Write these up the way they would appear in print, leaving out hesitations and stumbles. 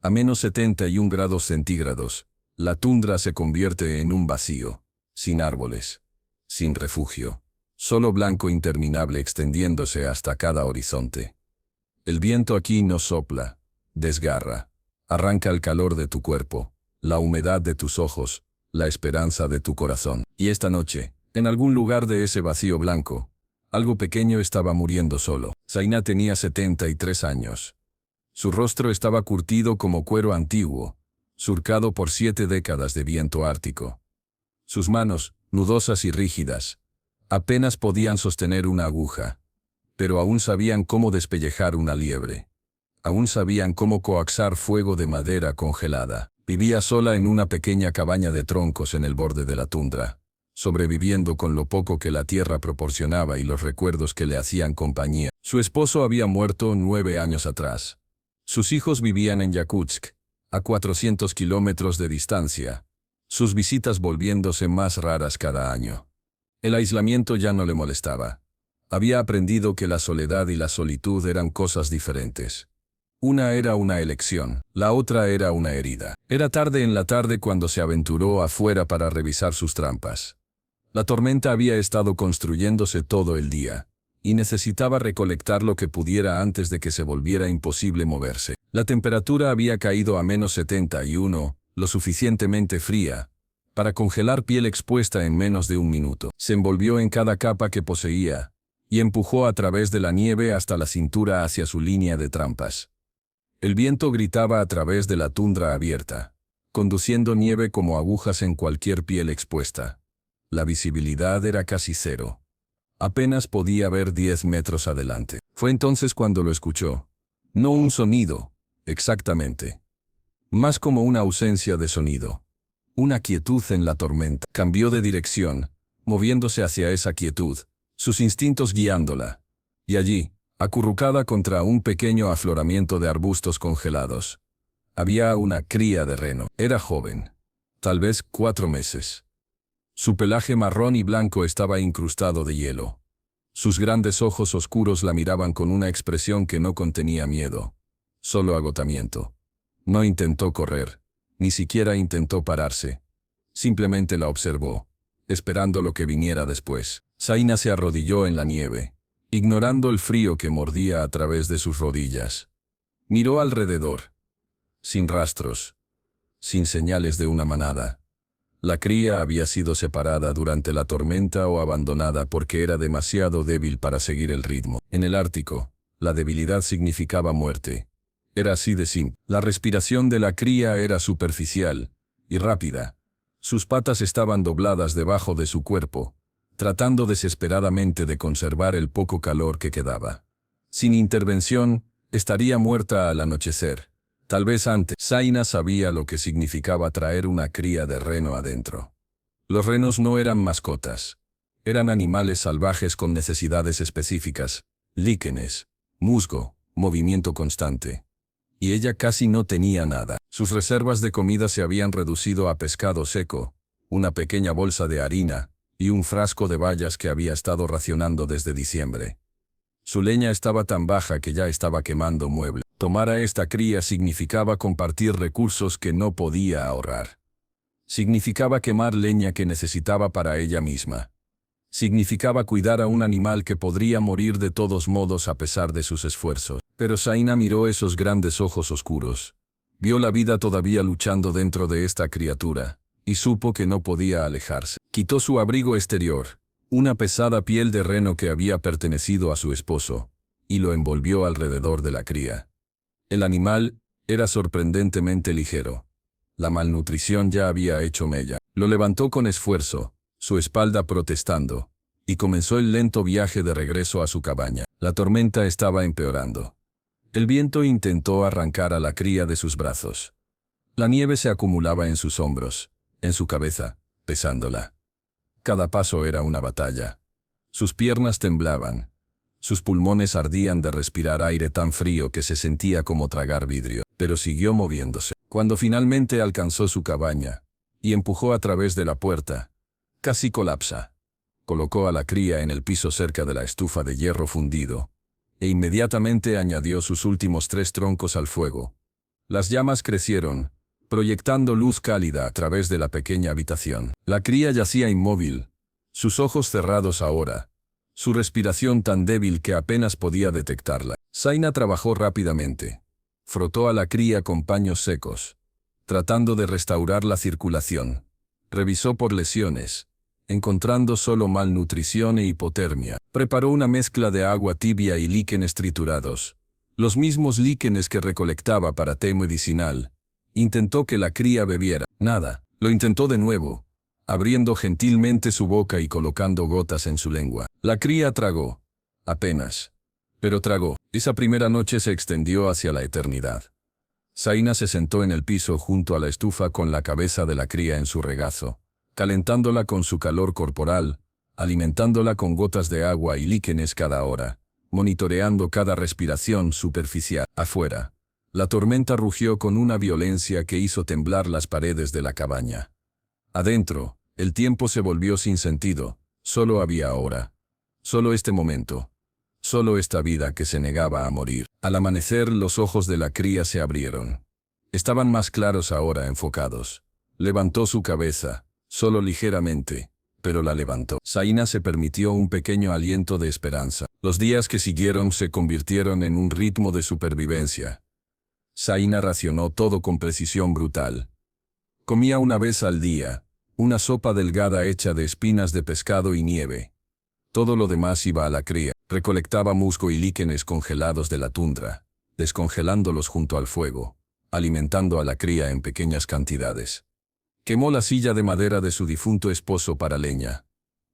A -71 °C, la tundra se convierte en un vacío, sin árboles, sin refugio, solo blanco interminable extendiéndose hasta cada horizonte. El viento aquí no sopla, desgarra, arranca el calor de tu cuerpo, la humedad de tus ojos, la esperanza de tu corazón. Y esta noche, en algún lugar de ese vacío blanco, algo pequeño estaba muriendo solo. Zaina tenía 73 años. Su rostro estaba curtido como cuero antiguo, surcado por 7 décadas de viento ártico. Sus manos, nudosas y rígidas, apenas podían sostener una aguja, pero aún sabían cómo despellejar una liebre. Aún sabían cómo coaxar fuego de madera congelada. Vivía sola en una pequeña cabaña de troncos en el borde de la tundra, sobreviviendo con lo poco que la tierra proporcionaba y los recuerdos que le hacían compañía. Su esposo había muerto 9 años atrás. Sus hijos vivían en Yakutsk, a 400 kilómetros de distancia, sus visitas volviéndose más raras cada año. El aislamiento ya no le molestaba. Había aprendido que la soledad y la solitud eran cosas diferentes. Una era una elección, la otra era una herida. Era tarde en la tarde cuando se aventuró afuera para revisar sus trampas. La tormenta había estado construyéndose todo el día, y necesitaba recolectar lo que pudiera antes de que se volviera imposible moverse. La temperatura había caído a -71, lo suficientemente fría para congelar piel expuesta en menos de un minuto. Se envolvió en cada capa que poseía, y empujó a través de la nieve hasta la cintura hacia su línea de trampas. El viento gritaba a través de la tundra abierta, conduciendo nieve como agujas en cualquier piel expuesta. La visibilidad era casi cero. Apenas podía ver 10 metros adelante. Fue entonces cuando lo escuchó. No un sonido, exactamente. Más como una ausencia de sonido. Una quietud en la tormenta. Cambió de dirección, moviéndose hacia esa quietud, sus instintos guiándola. Y allí, acurrucada contra un pequeño afloramiento de arbustos congelados, había una cría de reno. Era joven, tal vez 4 meses. Su pelaje marrón y blanco estaba incrustado de hielo. Sus grandes ojos oscuros la miraban con una expresión que no contenía miedo, solo agotamiento. No intentó correr, ni siquiera intentó pararse. Simplemente la observó, esperando lo que viniera después. Zaina se arrodilló en la nieve, ignorando el frío que mordía a través de sus rodillas. Miró alrededor. Sin rastros, sin señales de una manada. La cría había sido separada durante la tormenta o abandonada porque era demasiado débil para seguir el ritmo. En el Ártico, la debilidad significaba muerte. Era así de simple. La respiración de la cría era superficial y rápida. Sus patas estaban dobladas debajo de su cuerpo, tratando desesperadamente de conservar el poco calor que quedaba. Sin intervención, estaría muerta al anochecer. Tal vez antes. Zaina sabía lo que significaba traer una cría de reno adentro. Los renos no eran mascotas. Eran animales salvajes con necesidades específicas, líquenes, musgo, movimiento constante. Y ella casi no tenía nada. Sus reservas de comida se habían reducido a pescado seco, una pequeña bolsa de harina y un frasco de bayas que había estado racionando desde diciembre. Su leña estaba tan baja que ya estaba quemando muebles. Tomar a esta cría significaba compartir recursos que no podía ahorrar. Significaba quemar leña que necesitaba para ella misma. Significaba cuidar a un animal que podría morir de todos modos a pesar de sus esfuerzos. Pero Zaina miró esos grandes ojos oscuros. Vio la vida todavía luchando dentro de esta criatura, y supo que no podía alejarse. Quitó su abrigo exterior, una pesada piel de reno que había pertenecido a su esposo, y lo envolvió alrededor de la cría. El animal era sorprendentemente ligero. La malnutrición ya había hecho mella. Lo levantó con esfuerzo, su espalda protestando, y comenzó el lento viaje de regreso a su cabaña. La tormenta estaba empeorando. El viento intentó arrancar a la cría de sus brazos. La nieve se acumulaba en sus hombros, en su cabeza, pesándola. Cada paso era una batalla. Sus piernas temblaban. Sus pulmones ardían de respirar aire tan frío que se sentía como tragar vidrio, pero siguió moviéndose. Cuando finalmente alcanzó su cabaña y empujó a través de la puerta, casi colapsa. Colocó a la cría en el piso cerca de la estufa de hierro fundido, e inmediatamente añadió sus últimos 3 troncos al fuego. Las llamas crecieron, proyectando luz cálida a través de la pequeña habitación. La cría yacía inmóvil, sus ojos cerrados ahora, su respiración tan débil que apenas podía detectarla. Zaina trabajó rápidamente. Frotó a la cría con paños secos, tratando de restaurar la circulación. Revisó por lesiones, encontrando solo malnutrición e hipotermia. Preparó una mezcla de agua tibia y líquenes triturados, los mismos líquenes que recolectaba para té medicinal. Intentó que la cría bebiera. Nada. Lo intentó de nuevo, abriendo gentilmente su boca y colocando gotas en su lengua. La cría tragó. Apenas. Pero tragó. Esa primera noche se extendió hacia la eternidad. Zaina se sentó en el piso junto a la estufa con la cabeza de la cría en su regazo, calentándola con su calor corporal, alimentándola con gotas de agua y líquenes cada hora, monitoreando cada respiración superficial. Afuera, la tormenta rugió con una violencia que hizo temblar las paredes de la cabaña. Adentro, el tiempo se volvió sin sentido, solo había ahora. Solo este momento. Solo esta vida que se negaba a morir. Al amanecer, los ojos de la cría se abrieron. Estaban más claros ahora, enfocados. Levantó su cabeza, solo ligeramente, pero la levantó. Zaina se permitió un pequeño aliento de esperanza. Los días que siguieron se convirtieron en un ritmo de supervivencia. Zaina racionó todo con precisión brutal. Comía una vez al día, una sopa delgada hecha de espinas de pescado y nieve. Todo lo demás iba a la cría. Recolectaba musgo y líquenes congelados de la tundra, descongelándolos junto al fuego, alimentando a la cría en pequeñas cantidades. Quemó la silla de madera de su difunto esposo para leña.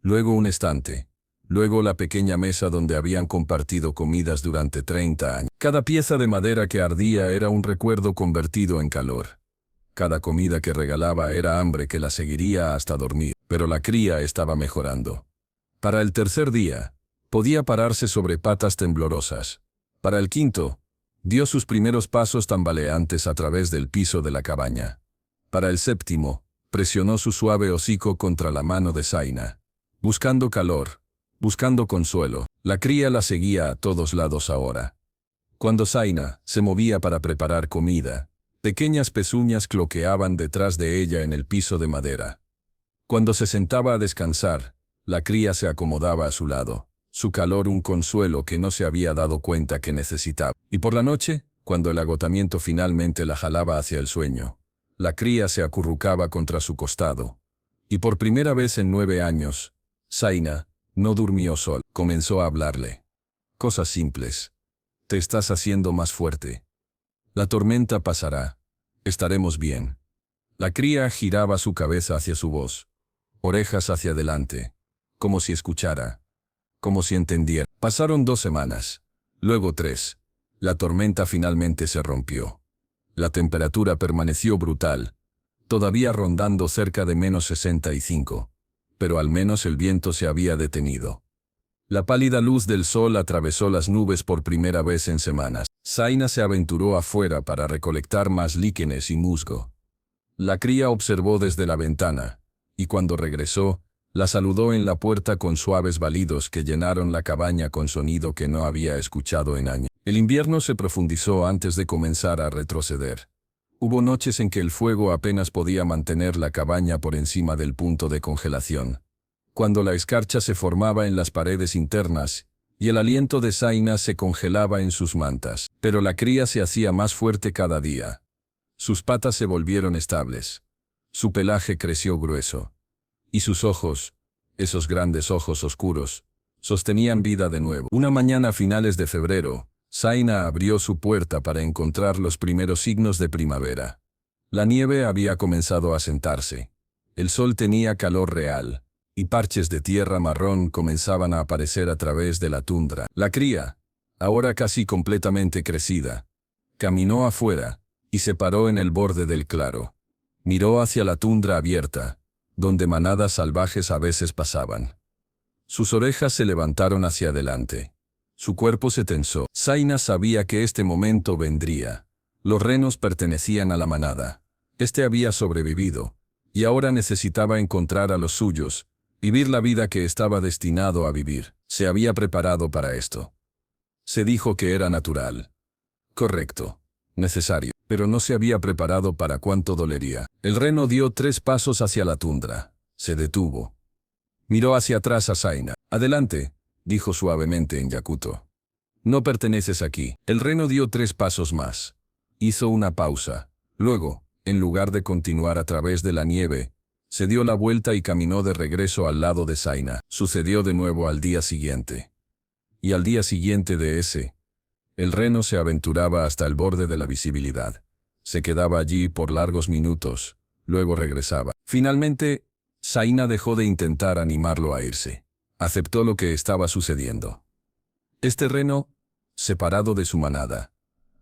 Luego un estante. Luego la pequeña mesa donde habían compartido comidas durante 30 años. Cada pieza de madera que ardía era un recuerdo convertido en calor. Cada comida que regalaba era hambre que la seguiría hasta dormir. Pero la cría estaba mejorando. Para el tercer día, podía pararse sobre patas temblorosas. Para el quinto, dio sus primeros pasos tambaleantes a través del piso de la cabaña. Para el séptimo, presionó su suave hocico contra la mano de Zaina, buscando calor, buscando consuelo. La cría la seguía a todos lados ahora. Cuando Zaina se movía para preparar comida, pequeñas pezuñas cloqueaban detrás de ella en el piso de madera. Cuando se sentaba a descansar, la cría se acomodaba a su lado. Su calor un consuelo que no se había dado cuenta que necesitaba. Y por la noche, cuando el agotamiento finalmente la jalaba hacia el sueño, la cría se acurrucaba contra su costado. Y por primera vez en 9 años, Zaina no durmió sola. Comenzó a hablarle. Cosas simples. Te estás haciendo más fuerte. La tormenta pasará. Estaremos bien. La cría giraba su cabeza hacia su voz, orejas hacia adelante, como si escuchara. Como si entendiera. Pasaron 2 semanas, luego 3. La tormenta finalmente se rompió. La temperatura permaneció brutal, todavía rondando cerca de -65, pero al menos el viento se había detenido. La pálida luz del sol atravesó las nubes por primera vez en semanas. Zaina se aventuró afuera para recolectar más líquenes y musgo. La cría observó desde la ventana, y cuando regresó, la saludó en la puerta con suaves balidos que llenaron la cabaña con sonido que no había escuchado en años. El invierno se profundizó antes de comenzar a retroceder. Hubo noches en que el fuego apenas podía mantener la cabaña por encima del punto de congelación. Cuando la escarcha se formaba en las paredes internas, y el aliento de Zaina se congelaba en sus mantas. Pero la cría se hacía más fuerte cada día. Sus patas se volvieron estables. Su pelaje creció grueso. Y sus ojos, esos grandes ojos oscuros, sostenían vida de nuevo. Una mañana a finales de febrero, Zaina abrió su puerta para encontrar los primeros signos de primavera. La nieve había comenzado a sentarse. El sol tenía calor real, y parches de tierra marrón comenzaban a aparecer a través de la tundra. La cría, ahora casi completamente crecida, caminó afuera, y se paró en el borde del claro. Miró hacia la tundra abierta, donde manadas salvajes a veces pasaban. Sus orejas se levantaron hacia adelante. Su cuerpo se tensó. Zaina sabía que este momento vendría. Los renos pertenecían a la manada. Este había sobrevivido, y ahora necesitaba encontrar a los suyos, vivir la vida que estaba destinado a vivir. Se había preparado para esto. Se dijo que era natural. Correcto. necesario, pero no se había preparado para cuánto dolería. El reno dio 3 pasos hacia la tundra. Se detuvo. Miró hacia atrás a Zaina. «Adelante», dijo suavemente en yakuto. «No perteneces aquí». El reno dio 3 pasos más. Hizo una pausa. Luego, en lugar de continuar a través de la nieve, se dio la vuelta y caminó de regreso al lado de Zaina. Sucedió de nuevo al día siguiente. Y al día siguiente de ese, el reno se aventuraba hasta el borde de la visibilidad. Se quedaba allí por largos minutos, luego regresaba. Finalmente, Zaina dejó de intentar animarlo a irse. Aceptó lo que estaba sucediendo. Este reno, separado de su manada,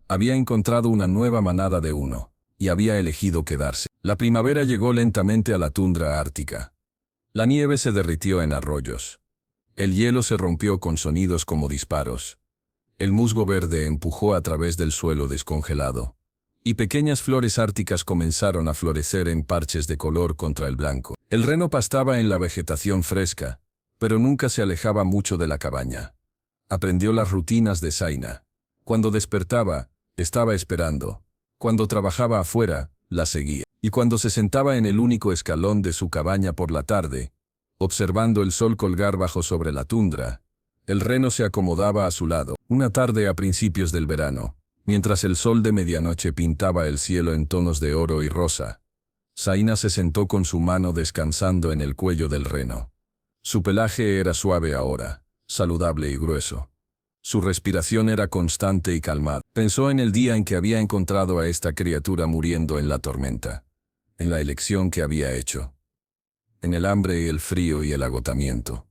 había encontrado una nueva manada de uno, y había elegido quedarse. La primavera llegó lentamente a la tundra ártica. La nieve se derritió en arroyos. El hielo se rompió con sonidos como disparos. El musgo verde empujó a través del suelo descongelado, y pequeñas flores árticas comenzaron a florecer en parches de color contra el blanco. El reno pastaba en la vegetación fresca, pero nunca se alejaba mucho de la cabaña. Aprendió las rutinas de Zaina. Cuando despertaba, estaba esperando. Cuando trabajaba afuera, la seguía. Y cuando se sentaba en el único escalón de su cabaña por la tarde, observando el sol colgar bajo sobre la tundra, el reno se acomodaba a su lado. Una tarde a principios del verano, mientras el sol de medianoche pintaba el cielo en tonos de oro y rosa, Zaina se sentó con su mano descansando en el cuello del reno. Su pelaje era suave ahora, saludable y grueso. Su respiración era constante y calmada. Pensó en el día en que había encontrado a esta criatura muriendo en la tormenta, en la elección que había hecho, en el hambre y el frío y el agotamiento,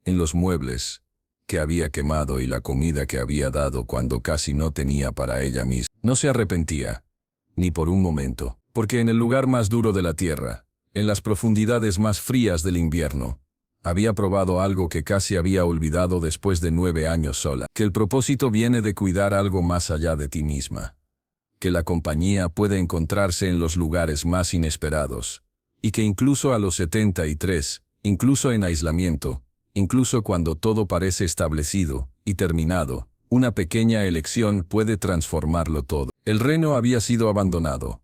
en los muebles que había quemado y la comida que había dado cuando casi no tenía para ella misma. No se arrepentía, ni por un momento, porque en el lugar más duro de la tierra, en las profundidades más frías del invierno, había probado algo que casi había olvidado después de 9 años sola, que el propósito viene de cuidar algo más allá de ti misma, que la compañía puede encontrarse en los lugares más inesperados, y que incluso a los 73, incluso en aislamiento, incluso cuando todo parece establecido y terminado, una pequeña elección puede transformarlo todo. El reno había sido abandonado.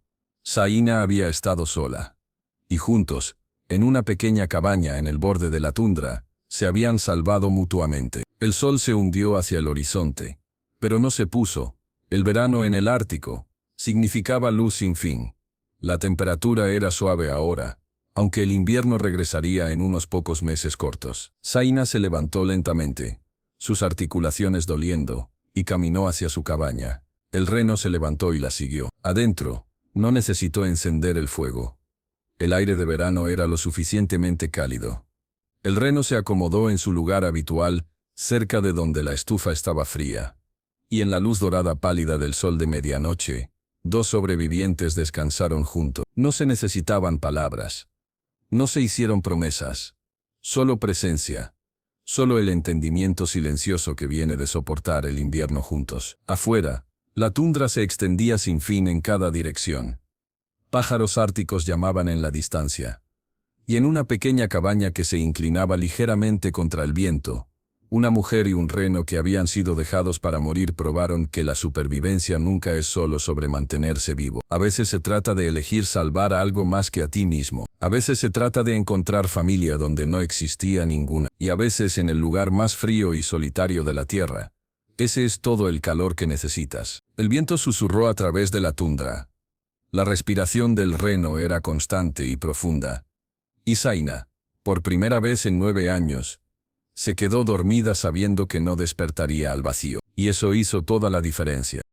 Zaina había estado sola. Y juntos, en una pequeña cabaña en el borde de la tundra, se habían salvado mutuamente. El sol se hundió hacia el horizonte, pero no se puso. El verano en el Ártico significaba luz sin fin. La temperatura era suave ahora, aunque el invierno regresaría en unos pocos meses cortos. Zaina se levantó lentamente, sus articulaciones doliendo, y caminó hacia su cabaña. El reno se levantó y la siguió. Adentro, no necesitó encender el fuego. El aire de verano era lo suficientemente cálido. El reno se acomodó en su lugar habitual, cerca de donde la estufa estaba fría. Y en la luz dorada pálida del sol de medianoche, 2 sobrevivientes descansaron juntos. No se necesitaban palabras. No se hicieron promesas. Solo presencia. Solo el entendimiento silencioso que viene de soportar el invierno juntos. Afuera, la tundra se extendía sin fin en cada dirección. Pájaros árticos llamaban en la distancia. Y en una pequeña cabaña que se inclinaba ligeramente contra el viento, una mujer y un reno que habían sido dejados para morir probaron que la supervivencia nunca es solo sobre mantenerse vivo. A veces se trata de elegir salvar a algo más que a ti mismo. A veces se trata de encontrar familia donde no existía ninguna. Y a veces en el lugar más frío y solitario de la tierra. Ese es todo el calor que necesitas. El viento susurró a través de la tundra. La respiración del reno era constante y profunda. Y Zaina, por primera vez en 9 años, se quedó dormida sabiendo que no despertaría al vacío. Y eso hizo toda la diferencia.